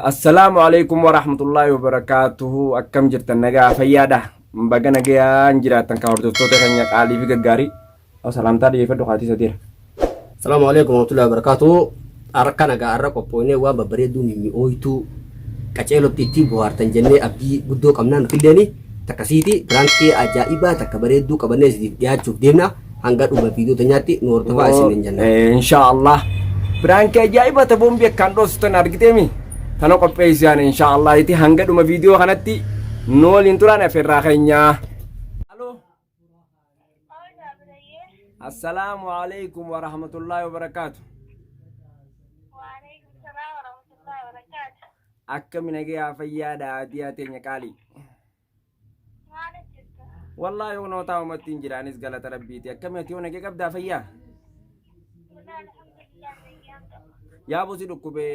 Assalamualaikum warahmatullahi wabarakatuh. Akkam jirtan nagaa fayyaadha. Baga nagayaan jiraatan kan hordoftoota keenya qaalii fi gaggaarii. Salaamtaa dhiyeeffadhu haatii sadiira. Assalamualaikum warahmatullahi wabarakatuh. Arka nagaa arra qophoonee waan babbareedduu mimmi'ooytuu qaceelotti itti bohaartan jennee abdii guddoo qabnaan filleeni takkasiiti biraankii ajaa'ibaa takka bareedduu qabannee isiniif dhiyaachuuf deemna hanga dhuma viidiyoo teenyaatti nu hordofaa isiniin jenna. Inshaallah. Biraankii ajaa'ibaa ta'uun beekaan dhoositan argiteemi. Tana qopheessaan inshaallah itti hanga dhuma viidiyoo kanatti nu waliin turan afeerraa keenya. Assalamualaikum warahmatullahi wabarakatuh. Waalaikumsalam warahmatullahi wabarakatuh. Akkami nagaya fayyaadha adiyaa teenya qaalii. Maal jirtu? Wallahi yoo nootaa uummattiin jiraanis galata rabbiiti. Akkami ati yoo nagee qabdaa fayyaa? Alhamdulillah nagaan qabu. Yaa busi dhukkubee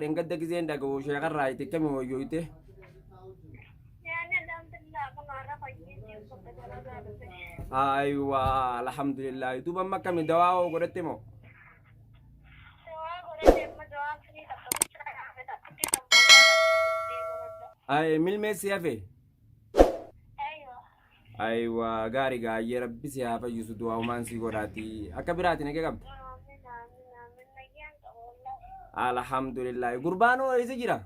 dhengadda gizeen dhaga'u sheekarraa itti akkami wayyooyte? Yani alhamdulillah kun har'a fayyee uffata dalagaa dhufe. Aywa alhamdulillah. Duuba amma akkami dawaa godhatte moo? Dawaa godhate amma dawaa firii takka bulchaa dhaabe takkatti tamboolaa Ay milmeessi hafe? Aywa. Aywa gaarii gaayyee rabbi si haa fayyisu du'aa umaan si godhaati. Akka biraati nagee qabda? Amin nagaan qabu wallahi. Alhamdulillah. Gurbaanoo eessa jira?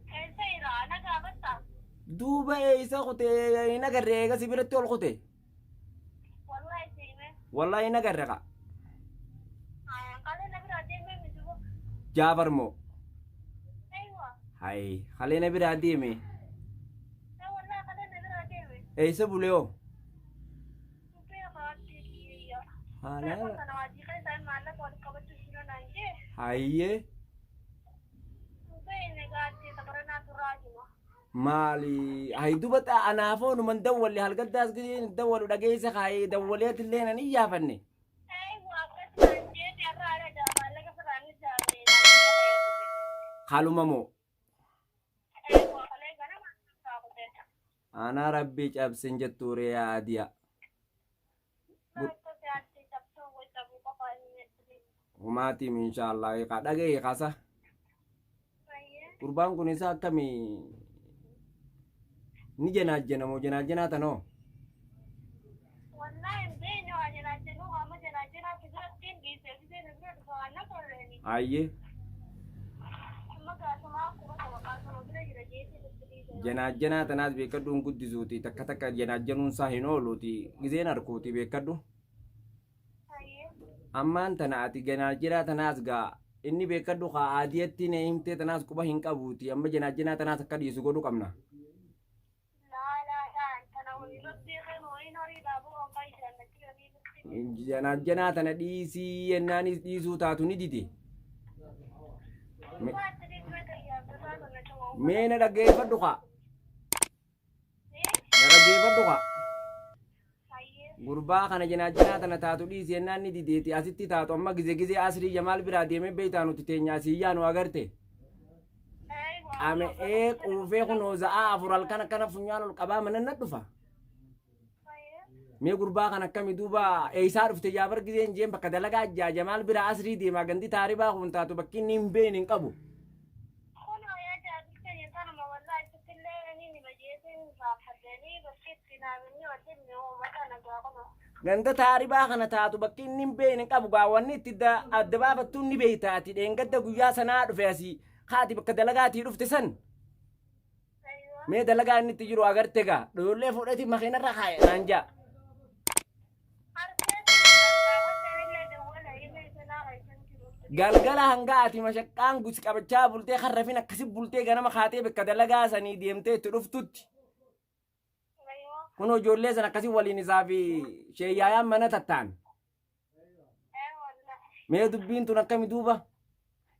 Eessa jira? Nagaa basta? Duuba eessa kutee nagarree eega si biratti ol kute? Wallahi siime. Wallahi nagarre qa. Qalee na biraa deemee mitubu. Jaafar moo? Aywa. Hay halee na biraa deeme. Wallahi qalee na biraa deeme. Eessa buleoo? Mupee qabaatti kiyya. Haala. Sana waajjii kan isaan maallaqa wal qabachuu jiru naan jee. Hayyee. Mupee negaatti tabaranaa turaa jima. Maali? Hay duba anaafoo numan dawwalle halgaddaas gizeen dawwalu dhageessa kaayee dawwaleetillee nan iyyafanne. Haaluma moo? Anaa rabbii cabsin jettuure yaadiya. Humaatiin inshaallah ka dhagee kasa. Gurbaan kun isa akkamii ni janaajjana moo janaajjanaa tanoo? Ayyee. Janaajjanaa tanaas beekadhuun guddisuuti takka takka janaajjanuun isaa hin ooluuti gizeen harkuuti beekadhu. Ammaan tana ati janaajjanaa tanaas gaa inni beekadhu kaa aadiyatti na himtee tanaas quba hin qabuuti amma janaajjanaa tanaas akka dhiisu godhu qabna. Janaajjanaa tana dhiisii yennaanis dhiisuu taatu ni dide. Mee na dhaggeeffadhu kaa. Na dhaggeeffadhu kaa. Gurbaa kana janaajjanaa tana taatu dhiisii yennaan ni dideeti asitti taatu amma gizee asrii jamaal biraa deemee beeytaa nuti teenyaa siyyaa nu agarte. Ame quufee kunoo za'aa afur halkan akkana funyaan ol qabaa mana na dhufa. Mee gurbaa kana akkami duuba eeysaa dhufte Jaafar gizeen jeen bakka dalagaa ajjaa jamaal biraa asrii deemaa gandi taaribaa kun taatu bakki inni hin beeyin hin qabu. Ganda taaribaa kana taatu bakki inni hin beeyin hin qabu gaawwanni itti adda baafattuun ni beeytaati dheengadda guyyaa sanaa dhufe asii haati bakka dalagaatii dhufte san. Mee dalagaa inni itti jiru agarte gaa dhoollee fudhati makiinarra kaa'e naan jaa. Galgala hanga ati mashaqqaan gusi qabachaa bultee harrafin akkasi bultee ganama kaatee bakka dalagaa sanii deemtee itti dhuftutti. Kun ijoollee san akkasi waliin isaa fi sheeyyaayaan mana tattaan. Mee dubbiin tun akkami duuba?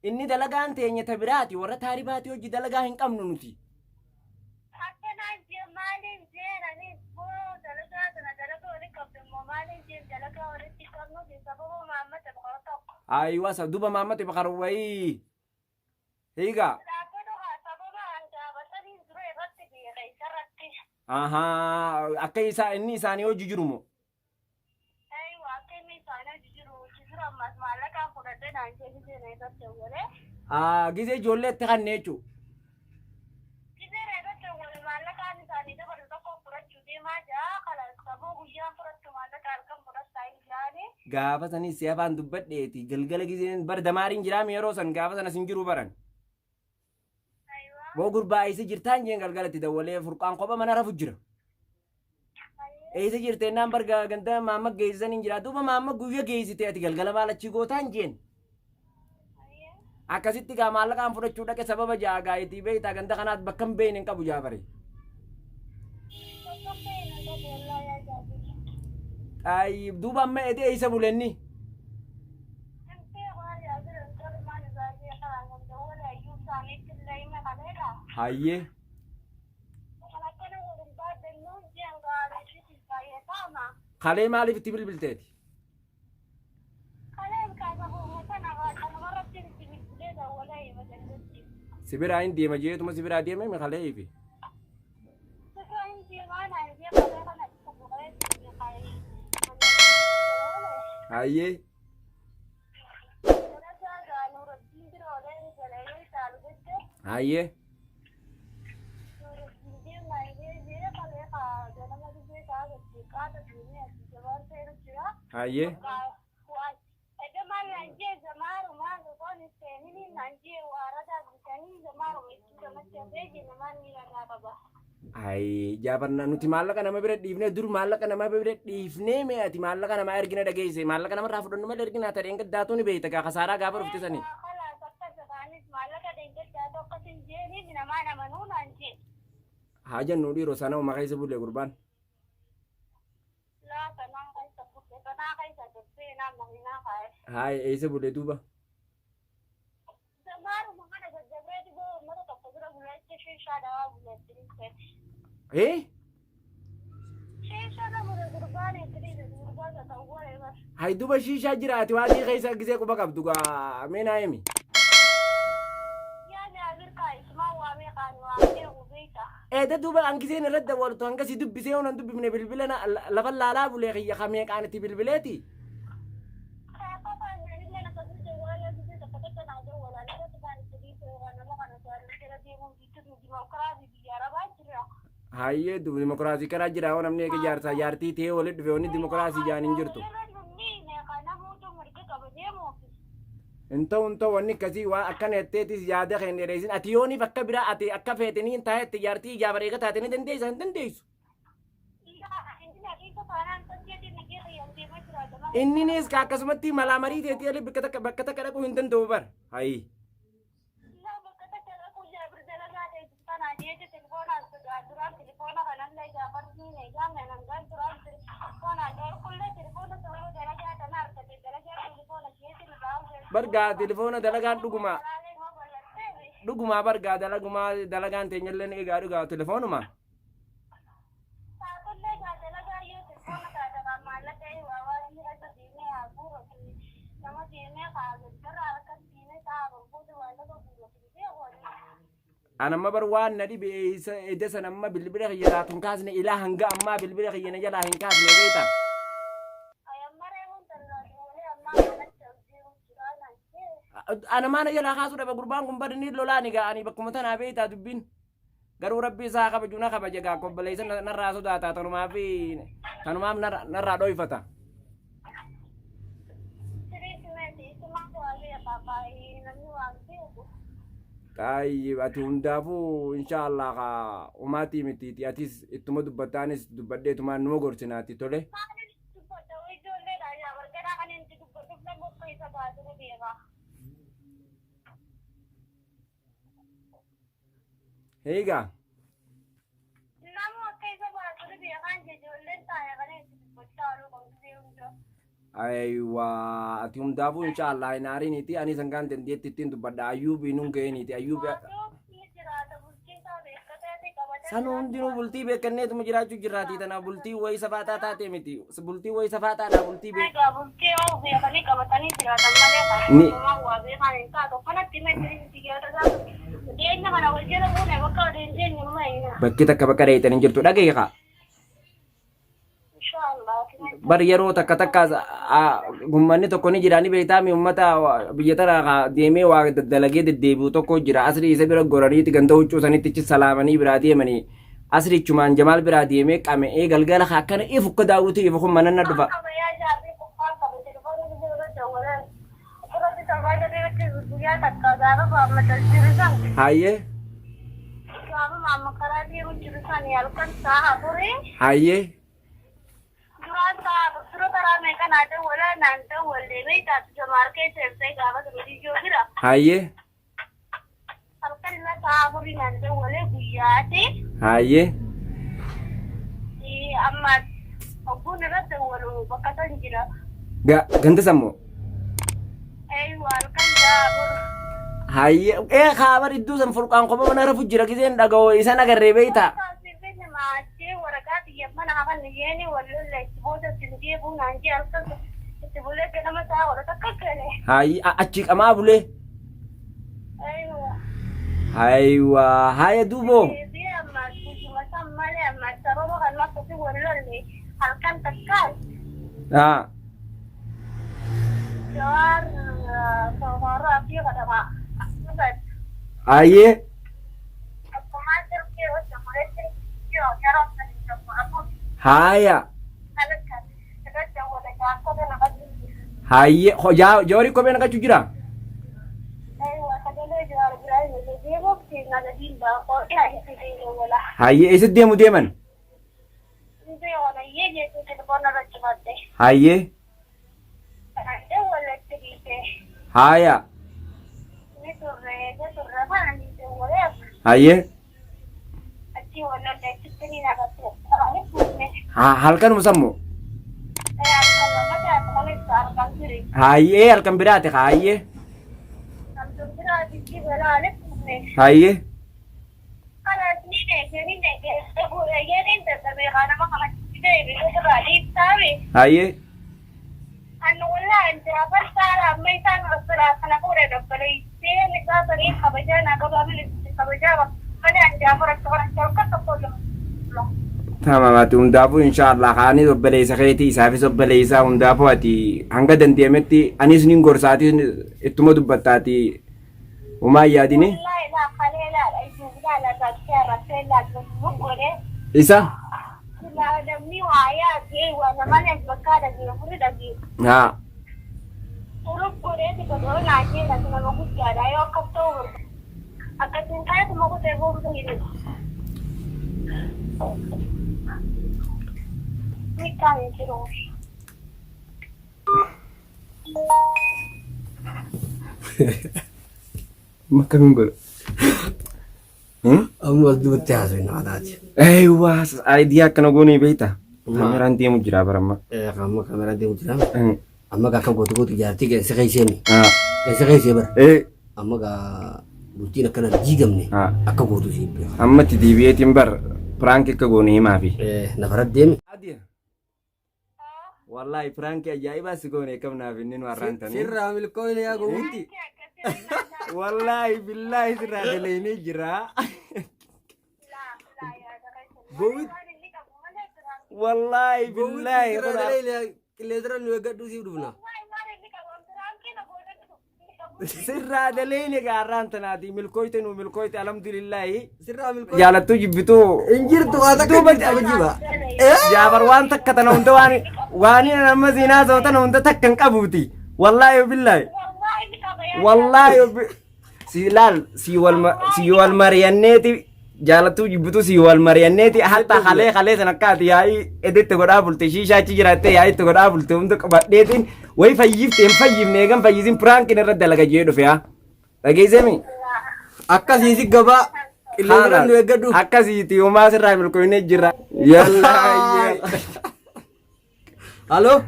Inni dalagaan teenya tabiraati warra taaribaati hojii dalagaa hin qabnu nuti. Aywa sa duba mamate bakar wayi. Higa. Aha, akka isa inni isaanii hojii jiru moo? Aywa akka inni isaanii hojii jiru ammas maallaqa fudhate ijoollee naan jee gisee irratti awwalee. Gisee ijoolleetti kannee jechuudha. Gisee irratti awwalee maallaqaan isaanii dabalu tokko fudhachuu deemaa jira. Saboo guyyaa fudhattu maallaqa halkan fudhattaa hin jaane. Gaafa sanis si afaan dubbadheeti galgala giseen bar damaariin jiraame yeroo san gaafa sanas hin jiru baran. Boo gurbaa eessa jirtaan jeen galgalatti dawwalee furqaan kopha mana rafu jira. Eessa jirtee naan barga ganda maamma geessisan hin jira duuba maamma guyyaa geessitee ati galgala maalachi gootaan jeen. Akkasitti gaa maallaqaan fudhachuu dhaqe sababa jaagaayitii beektaa ganda kanaat bakka hin beekne hin qabu jaafare. Duuba amma edee eessa bulenni. Hayyee. Kalee maaliif itti bilbilteeti? Sibiraa hin deema jeetuma sibiraa deeme kalee ifi. Hayyee. Hayyee. Hayyee. Jaafarna nuti maallaqa nama bira dhiifnee dur maallaqa nama bira dhiifnee mee ati maallaqa nama ergina dhageesse maallaqa namarraa fudhannu malee ergina ta'e enga daatu ni beeyta gaa kasaaraa gaafa dhufte sanii. Haa jennu dhiiroo sana uumaa keessa bulee gurbaan. Haa eessa bulee duuba. Hai duba shisha jiraati waan keessa gisee quba qabdu gaa meenaa himi. Eeda duba an giseen irratti dabaltu hangasii dubbisee onan dubbifne bilbila lafa laalaa bulee kiyya kamee qaanitti bilbileeti. Hayyee duba dimokiraasii karaa jira oo namni eega jaarsaa jaartii ta'ee walitti dhufe onni dimokiraasii jaan hin jirtu. Inta'u wanni akkasii waan akkana jetteetis yaada kan dheeressin ati yooniif akka biraa ati akka feetanii hin taayetti jaartii ijaa bareega taate ni dandeessa hin dandeessu. Inninis akkasumatti malaa marii teetii bakka takka dhaquu hin danda'u bar. Hayi. Bargaa telefoona dalagaan dhuguma bargaa dalagaan teenyallee egaa dhugaa telefoonuma. Anamma bar waan na dhibe edda san amma bilbila kiyya hin kaasne ilaa hanga ammaa bilbila kiyya na jalaa hin kaasne beektaa. Ana mana jala kaasu dhaba gurbaan kun badanii lolaan egaa ani bakkuma tanaa beektaa dubbiin garuu rabbi isaa kabaju na kabaje gaa kobboleessa narraa sodaata tanumaaf narraa dhoofata. Ati hundaafuu inshaallah kaa umaatii mitiiti atis ittuma dubbataanis dubbadheetumaan numa gorsinaati tole. Egaa. Aywa ati hundaafuu inshaallah inaariiniiti ani sangaan dandeetti ittiin dubbadha ayyuubii nun ga'eeniiti ayyuubii. San hundinuu bultii beekanneetuma jiraachuu jirraati tanaaf bultii wayii safaataa taate miti bultii wayii safaataadha bultii beeku. Bultii yoo beekanii qabatanii jiraatan malee kan waa beekan hin taatu kanatti meeshaan itti deenya kana wal jala buune bakka adeemseen hin maayina. Bakki takka bakka dheeytan hin jirtu dhageeqa. Inshaallah. bar yeroo takka takka gummanni tokko ni jira ni beektaa mi ummata biyya tana deemee waa dalagee deddeebi'u tokko jira asrii isa bira goraniiti ganda huccuu sanitti salaamanii biraa deemanii asrii chumaan jamaal biraa deemee qama'ee galgala akkana ifu akka daawwitu ifu kun manana dhufa. Hayyee. Hayyee. Hayyee. Hayyee. Ganda sammoo. Hayyee kaabar iddoo san furqaan kopha mana rafu jira giseen dhaga'oo isa nagarree beeyta. Hayyee achi qamaa bulee. Hayyee hayyee duuboo. Haa. Hayyee. Haaya. Hayyee jawari kophee naqachuu jira. Hayyee eessa deemu deeman? Hayyee. Haaya. Hayyee. Halkan musammoo. Hayyee halkan biraate hayyee. Hayyee. Hayyee. Tamamati hundaafuu inshallah kaanii obboleessa keetii isaafis obboleessaa hundaafuu ati hanga dandeemetti anis nin gorsaati ittuma dubbattaati umaa yaadini. Isa. Haa. Makan gol. Amma duutti haasofna adaati. Eeyyuu idea kana goonee beektaa? Kaameraan deemu jira baramma. Amma kaameraan deemu jira. Amma akka gootu ijaartii keessa keesseeni. Keessa keessee bara. Amma gaa bultiin akkana diigamne akka gootu siin beeku. Amma itti deebi'eetiin bar prank akka goonee himaa fi. Nafara deemi. Wallahi prank ajaa'ibaa si goonee qabnaaf inni nu arraantanii. Sirraa milkoomni yaa goomutti. Wallahi billahi sirraa daleeni jira. Wallahi billahi qilleensarra nu eeggadhuu siif dhufna. Sirraa daleeni gaarraan tanaati milkooyte nu milkooyte alhamdulillahi. Sirraa milkoomni. Jaalattuu jibbituu. Injirtu waa takka jiba. Jaabar waan takka tana hunda waan nama zinaa soo tana hunda takka hin qabuuti. Wallahi billahi. Wallahi si wal mariyanneeti jaalattuu jibbitu si wal mariyanneeti hatta kalee sanakkaati yaa'ii editti godhaa bulte shiishaa achi jiraattee yaa'ii itti godhaa bulte hunda qabadheetiin wayi fayyifte hin fayyifne eegan fayyisin piraankin irra dalaga jee dhufe yaa dhageessemi akkasiisi gabaa qilleensarra nu eeggadhu akkasiiti homaa sirraa milkooyne jira yallaa halo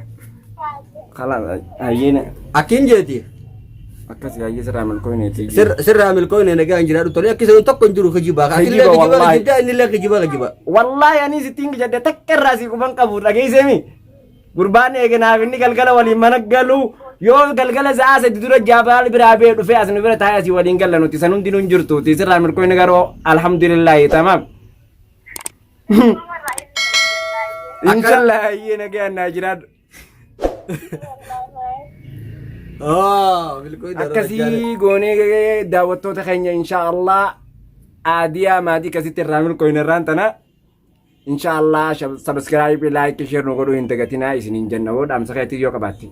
kala ayyina akkin jeeti akkasi ayyi sirraa milkooyne sirraa milkoomni nagaa hin jiraadhu tolee akkisa tokko hin jiru kijiba akillee kijiba giddaa innillee kijiba wallahi ani sittiin jedhe takka irraa si quban qabu dhageessemi gurbaan eeganaaf inni galgala waliin mana galu yoo galgala sa'a sadi dura jaabaal biraa bee dhufe as nu bira taa'ee asii waliin galla nuti san hundi nun jirtuuti sirraa milkooyne garuu alhamdulillahi tamaam Inshallah hayyee nagaan naa jiraadhu. Bilkuu Akkasii goonee daawwattoota keenya inshaallah aadiyaa maatii akkasitti irraa milkooyin irraan tana inshaallah sabskiraayib laayik sheer nu godhuu hin dagatinaa isiniin jenna boo dhaamsa keetii yoo qabaatti.